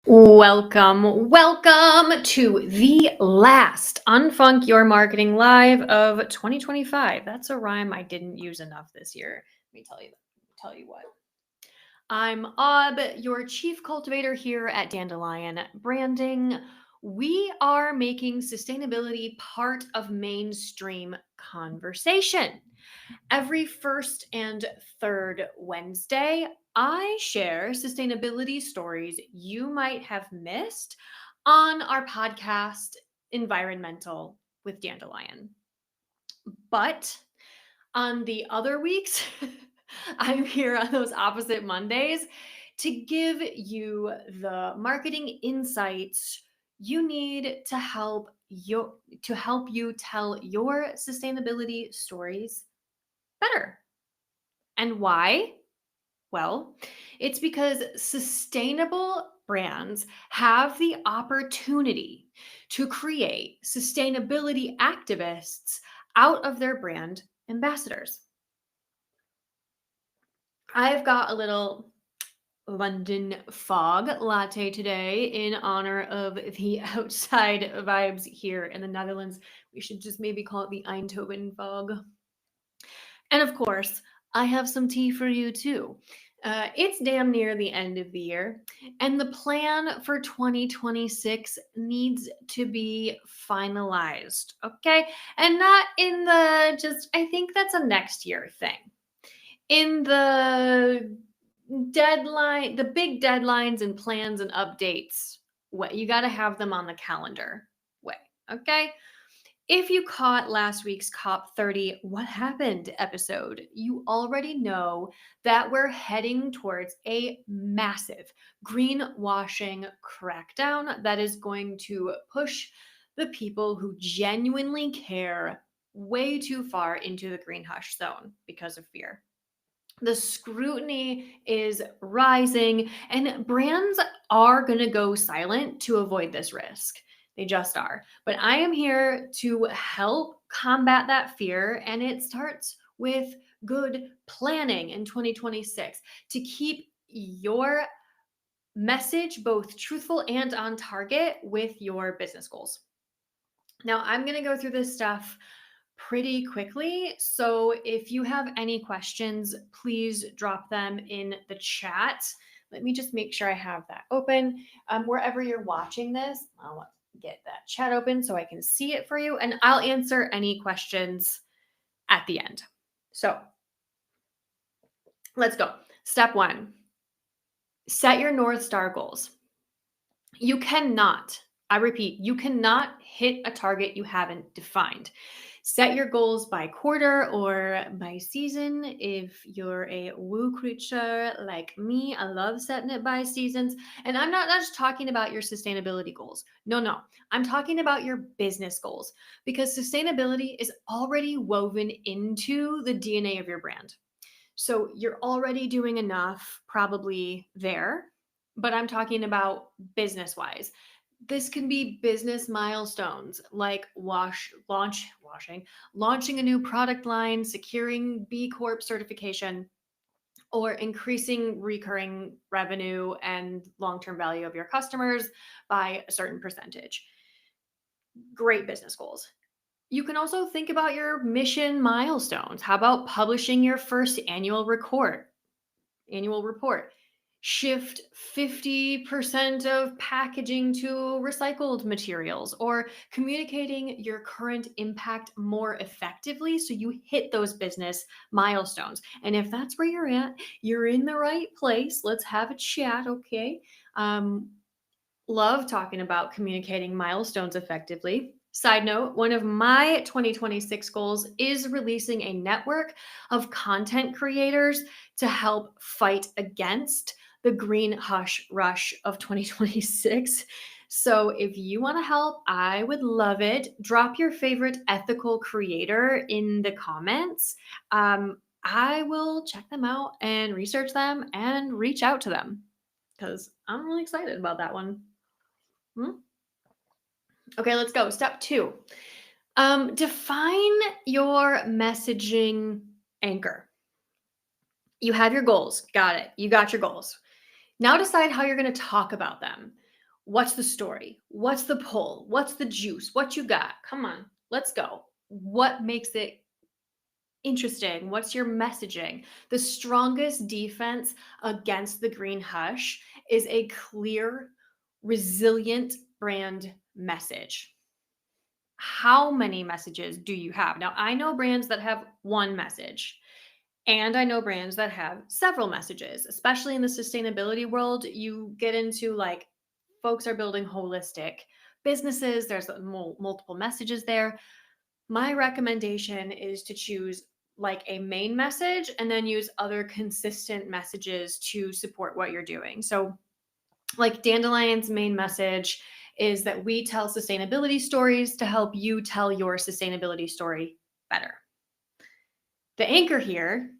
Welcome to the last Unfunk Your Marketing Live of 2025. That's a rhyme I didn't use enough this year. Let me tell you what. I'm Ob, your chief cultivator here at Dandelion Branding. We are making sustainability part of mainstream conversation. Every first and third Wednesday, I share sustainability stories you might have missed on our podcast, Environmental with Dandelion. But on the other weeks, I'm here on those opposite Mondays to give you the marketing insights you need to help you tell your sustainability stories better. And why? Well, it's because sustainable brands have the opportunity to create sustainability activists out of their brand ambassadors. I've got a little London fog latte today in honor of the outside vibes here in the Netherlands. We should just maybe call it the Eindhoven fog. And of course, I have some tea for you too. It's damn near the end of the year, and the plan for 2026 needs to be finalized, okay? And not in I think that's a next year thing. In the deadline, the big deadlines and plans and updates, you got to have them on the calendar way, okay? If you caught last week's COP30 What Happened episode, you already know that we're heading towards a massive greenwashing crackdown that is going to push the people who genuinely care way too far into the green hush zone because of fear. The scrutiny is rising, and brands are going to go silent to avoid this risk. They just are. But I am here to help combat that fear, and it starts with good planning in 2026 to keep your message both truthful and on target with your business goals. Now, I'm going to go through this stuff pretty quickly. So if you have any questions, please drop them in the chat. Let me just make sure I have that open. Wherever you're watching this, I'll get that chat open so I can see it for you, and I'll answer any questions at the end. So let's go. Step 1, set your North Star goals. You cannot, I repeat, you cannot hit a target you haven't defined. Set your goals by quarter or by season. If you're a woo creature like me, I love setting it by seasons. And I'm not just talking about your sustainability goals. No. I'm talking about your business goals, because sustainability is already woven into the DNA of your brand. So you're already doing enough probably there, but I'm talking about business-wise. This can be business milestones like launching a new product line, securing B Corp certification, or increasing recurring revenue and long-term value of your customers by a certain percentage. Great business goals. You can also think about your mission milestones. How about publishing your first annual report? Shift 50% of packaging to recycled materials, or communicating your current impact more effectively so you hit those business milestones. And if that's where you're at, you're in the right place. Let's have a chat, okay? Love talking about communicating milestones effectively. Side note, one of my 2026 goals is releasing a network of content creators to help fight against the green hush rush of 2026. So if you want to help, I would love it. Drop your favorite ethical creator in the comments. I will check them out and research them and reach out to them, because I'm really excited about that one. Okay, let's go. Step 2. Define your messaging anchor. You have your goals. Got it. You got your goals. Now decide how you're going to talk about them. What's the story? What's the pull? What's the juice? What you got? Come on, let's go. What makes it interesting? What's your messaging? The strongest defense against the green hush is a clear, resilient brand message. How many messages do you have? Now, I know brands that have one message, and I know brands that have several messages, especially in the sustainability world. You get into like folks are building holistic businesses, there's multiple messages there. My recommendation is to choose like a main message and then use other consistent messages to support what you're doing. So, like Dandelion's main message is that we tell sustainability stories to help you tell your sustainability story better. The anchor here,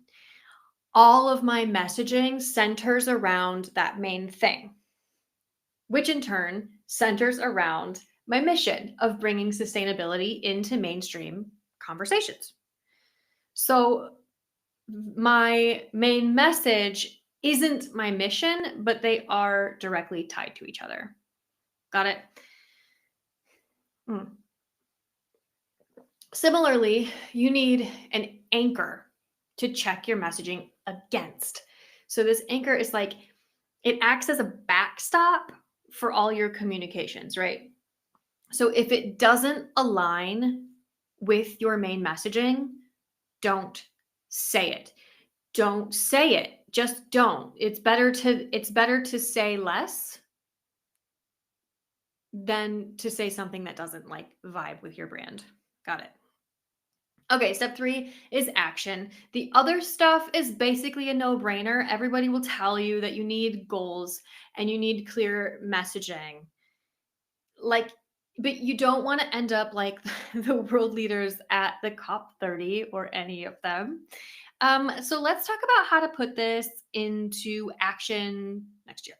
all of my messaging centers around that main thing, which in turn centers around my mission of bringing sustainability into mainstream conversations. So, my main message isn't my mission, but they are directly tied to each other. Got it? Mm. Similarly, you need an anchor to check your messaging against. So, this anchor is like it acts as a backstop for all your communications, right? So, if it doesn't align with your main messaging, don't say it. Don't say it. Just don't. It's better to say less than to say something that doesn't like vibe with your brand. Got it. Okay, step 3 is action. The other stuff is basically a no-brainer. Everybody will tell you that you need goals and you need clear messaging. Like, but you don't want to end up like the world leaders at the COP30 or any of them. So let's talk about how to put this into action next year.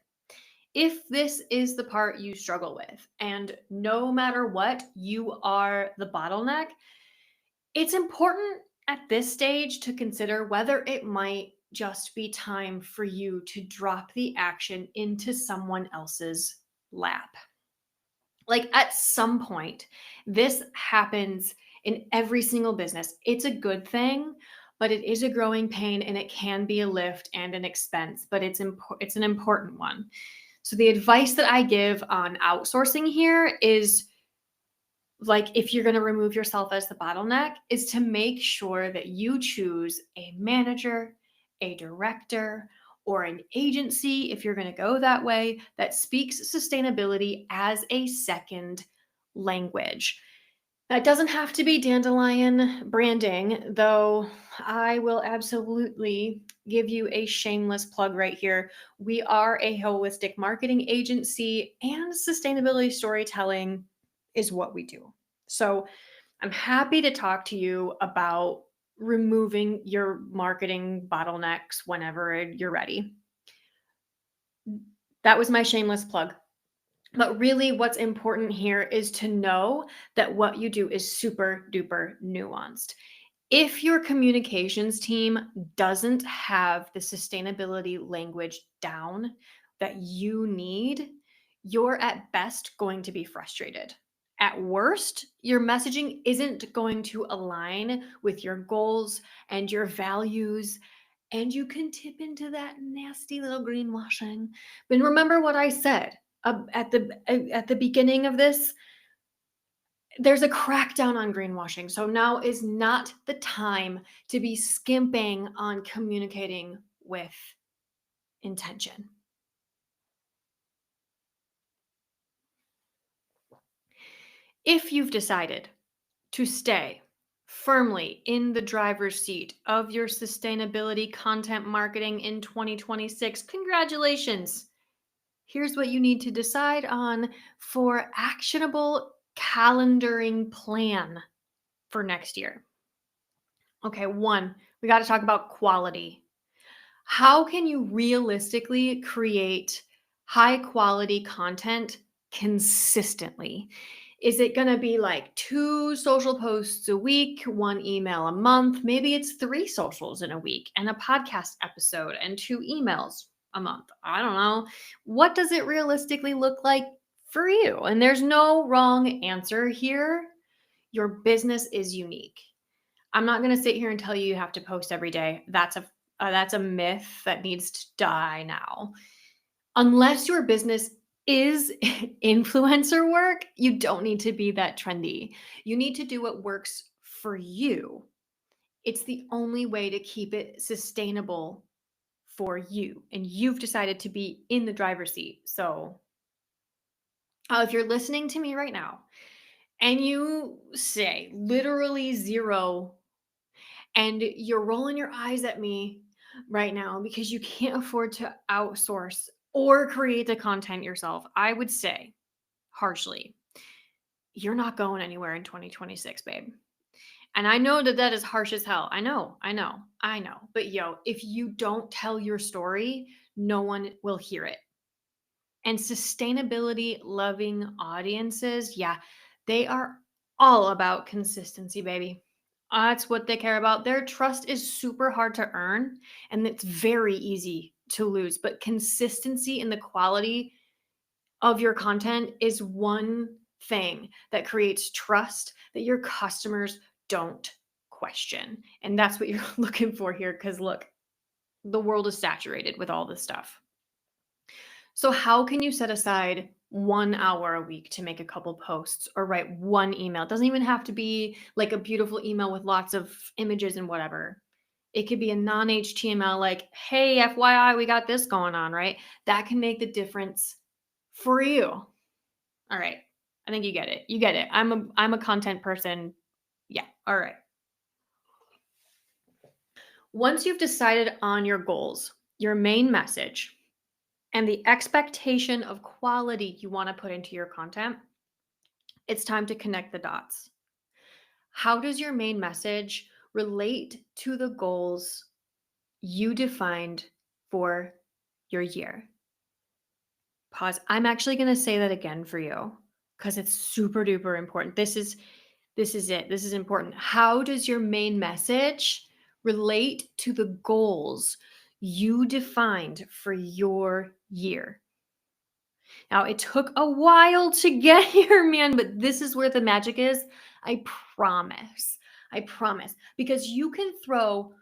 If this is the part you struggle with, and no matter what, you are the bottleneck, it's important at this stage to consider whether it might just be time for you to drop the action into someone else's lap. Like at some point, this happens in every single business. It's a good thing, but it is a growing pain and it can be a lift and an expense, but it's an important one. So the advice that I give on outsourcing here is like if you're going to remove yourself as the bottleneck is to make sure that you choose a manager, a director, or an agency if you're going to go that way that speaks sustainability as a second language. That doesn't have to be Dandelion Branding, though I will absolutely give you a shameless plug right here. We are a holistic marketing agency, and sustainability storytelling is what we do. So I'm happy to talk to you about removing your marketing bottlenecks whenever you're ready. That was my shameless plug. But really, what's important here is to know that what you do is super duper nuanced. If your communications team doesn't have the sustainability language down that you need, you're at best going to be frustrated. At worst, your messaging isn't going to align with your goals and your values, and you can tip into that nasty little greenwashing. But remember what I said at the beginning of this, there's a crackdown on greenwashing. So now is not the time to be skimping on communicating with intention. If you've decided to stay firmly in the driver's seat of your sustainability content marketing in 2026, congratulations. Here's what you need to decide on for actionable calendaring plan for next year. Okay, 1, we got to talk about quality. How can you realistically create high quality content consistently? Is it going to be like 2 social posts a week, 1 email a month? Maybe it's 3 socials in a week and a podcast episode and 2 emails a month. I don't know. What does it realistically look like for you. And there's no wrong answer here. Your business is unique. I'm not going to sit here and tell you have to post every day. That's a myth that needs to die now. Unless your business is influencer work, you don't need to be that trendy. You need to do what works for you. It's the only way to keep it sustainable for you. And you've decided to be in the driver's seat. So, if you're listening to me right now and you say literally zero and you're rolling your eyes at me right now because you can't afford to outsource or create the content yourself, I would say harshly, you're not going anywhere in 2026, babe. And I know that that is harsh as hell. I know. But yo, if you don't tell your story, no one will hear it. And sustainability loving audiences, yeah, they are all about consistency, baby. That's what they care about. Their trust is super hard to earn and it's very easy to lose. But consistency in the quality of your content is one thing that creates trust that your customers don't question. And that's what you're looking for here. Because look, the world is saturated with all this stuff. So, how can you set aside 1 hour a week to make a couple posts or write one email? It doesn't even have to be like a beautiful email with lots of images and whatever. It could be a non HTML, like, hey, FYI, we got this going on, right? That can make the difference for you. All right. I think you get it. You get it. I'm a content person. Yeah. All right. Once you've decided on your goals, your main message, and the expectation of quality you want to put into your content, it's time to connect the dots. How does your main message relate to the goals you defined for your year? Pause. I'm actually going to say that again for you because it's super duper important. This is it. This is important. How does your main message relate to the goals you defined for your year? Now, it took a while to get here, man, but this is where the magic is. I promise. I promise. Because you can throw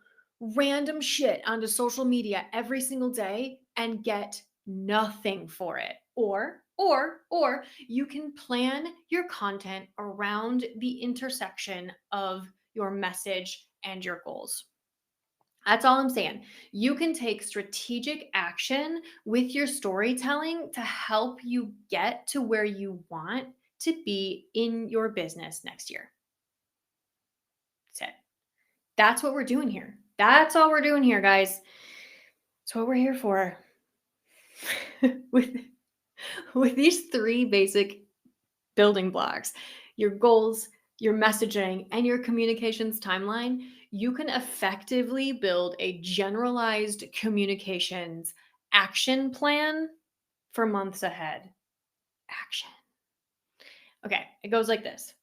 random shit onto social media every single day and get nothing for it. Or you can plan your content around the intersection of your message and your goals. That's all I'm saying. You can take strategic action with your storytelling to help you get to where you want to be in your business next year. That's it. That's what we're doing here. That's all we're doing here, guys. That's what we're here for. with these three basic building blocks, your goals, your messaging, and your communications timeline, you can effectively build a generalized communications action plan for months ahead. Action. Okay, it goes like this.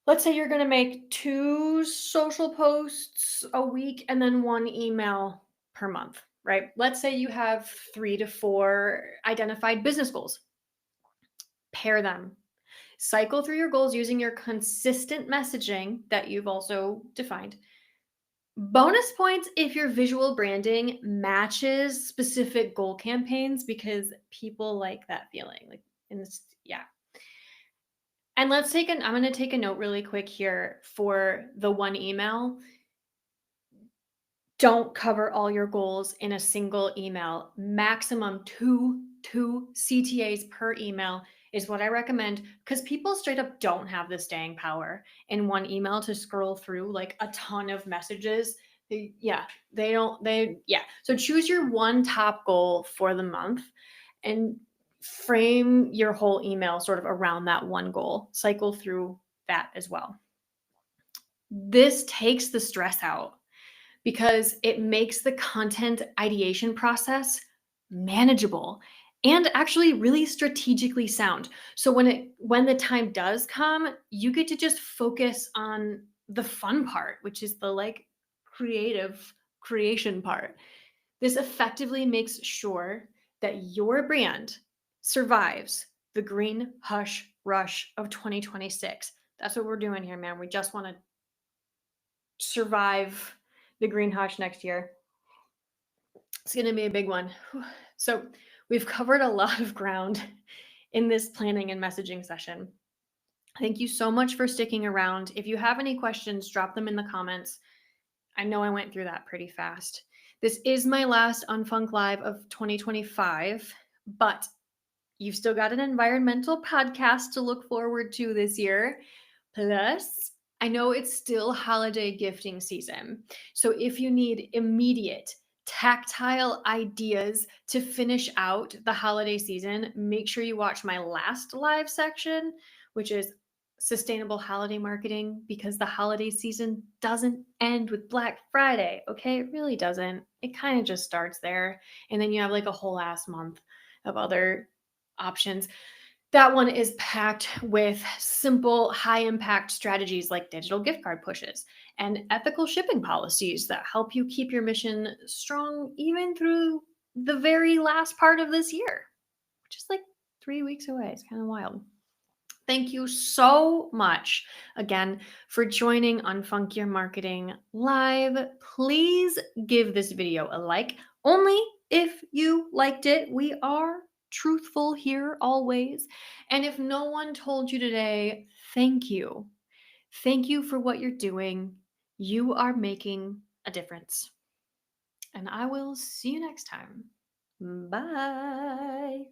Let's say you're going to make 2 social posts a week and then 1 email per month, right? Let's say you have 3 to 4 identified business goals. Pair them. Cycle through your goals using your consistent messaging that you've also defined. Bonus points if your visual branding matches specific goal campaigns because people like that feeling. Like in this, yeah. And I'm going to take a note really quick here for the 1 email. Don't cover all your goals in a single email. Maximum two CTAs per email is what I recommend because people straight up don't have the staying power in 1 email to scroll through like a ton of messages. They don't. So choose your 1 top goal for the month and frame your whole email sort of around that 1 goal. Cycle through that as well. This takes the stress out because it makes the content ideation process manageable and actually really strategically sound. So when the time does come, you get to just focus on the fun part, which is the like creative creation part. This effectively makes sure that your brand survives the green hush rush of 2026. That's what we're doing here, man. We just want to survive the green hush next year. It's going to be a big one. So, we've covered a lot of ground in this planning and messaging session. Thank you so much for sticking around. If you have any questions, drop them in the comments. I know I went through that pretty fast. This is my last Unfunk Live of 2025, but you've still got an environmental podcast to look forward to this year. Plus, I know it's still holiday gifting season. So if you need immediate tactile ideas to finish out the holiday season, make sure you watch my last live section, which is sustainable holiday marketing, because the holiday season doesn't end with Black Friday. Okay, it really doesn't. It kind of just starts there. And then you have like a whole ass month of other options. That one is packed with simple, high impact strategies like digital gift card pushes and ethical shipping policies that help you keep your mission strong even through the very last part of this year, which is like 3 weeks away. It's kind of wild. Thank you so much again for joining Unfunk Your Marketing Live. Please give this video a like, only if you liked it. We are truthful here always. And if no one told you today, thank you. Thank you for what you're doing. You are making a difference. And I will see you next time. Bye.